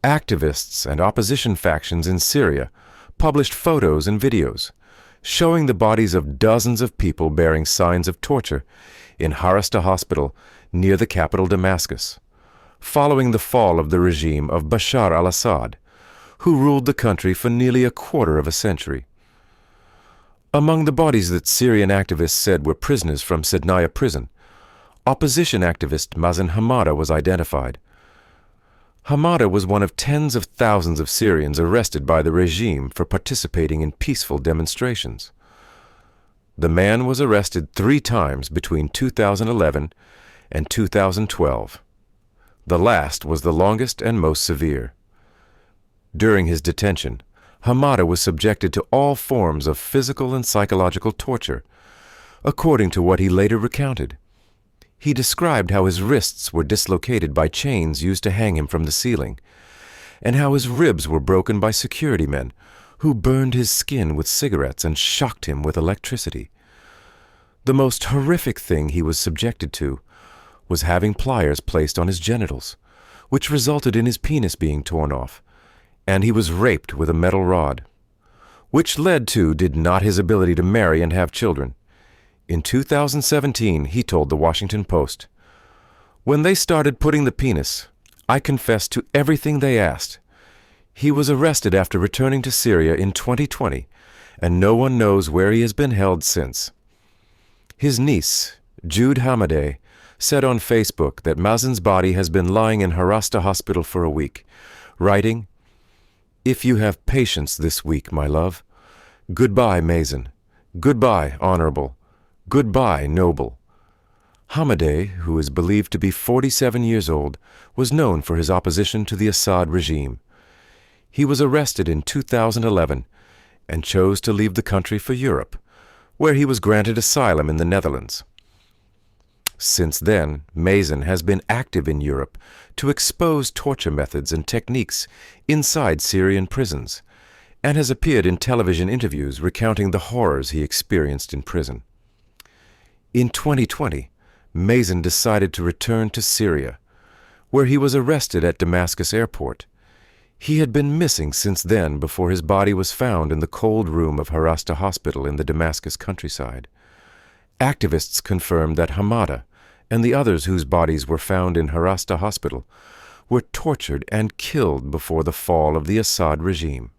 Activists and opposition factions in Syria published photos and videos showing the bodies of dozens of people bearing signs of torture in Harasta hospital near the capital Damascus, following the fall of the regime of Bashar al-Assad, who ruled the country for nearly a quarter of a century. Among the bodies that Syrian activists said were prisoners from Sednaya prison, opposition activist Mazen Hamada was identified. Hamada was one of tens of thousands of Syrians arrested by the regime for participating in peaceful demonstrations. The man was arrested 3 times between 2011 and 2012. The last was the longest and most severe. During his detention, Hamada was subjected to all forms of physical and psychological torture, according to what he later recounted. He described how his wrists were dislocated by chains used to hang him from the ceiling, and how his ribs were broken by security men who burned his skin with cigarettes and shocked him with electricity. The most horrific thing he was subjected to was having pliers placed on his genitals, which resulted in his penis being torn off, and he was raped with a metal rod, which led to did not his ability to marry and have children. In 2017, he told the Washington Post, "When they started putting the penis, I confessed to everything they asked." He was arrested after returning to Syria in 2020, and no one knows where he has been held since. His niece, Jude Hamadeh, said on Facebook that Mazen's body has been lying in Harasta hospital for a week, writing, "If you have patience this week, my love. Goodbye, Mazen. Goodbye, honorable. Goodbye, noble." Hamadeh, who is believed to be 47 years old, was known for his opposition to the Assad regime. He was arrested in 2011 and chose to leave the country for Europe, where he was granted asylum in the Netherlands. Since then, Mazen has been active in Europe to expose torture methods and techniques inside Syrian prisons, and has appeared in television interviews recounting the horrors he experienced in prison. In 2020, Mazen decided to return to Syria, where he was arrested at Damascus airport. He had been missing since then before his body was found in the cold room of Harasta hospital in the Damascus countryside. Activists confirmed that Hamada and the others whose bodies were found in Harasta hospital were tortured and killed before the fall of the Assad regime.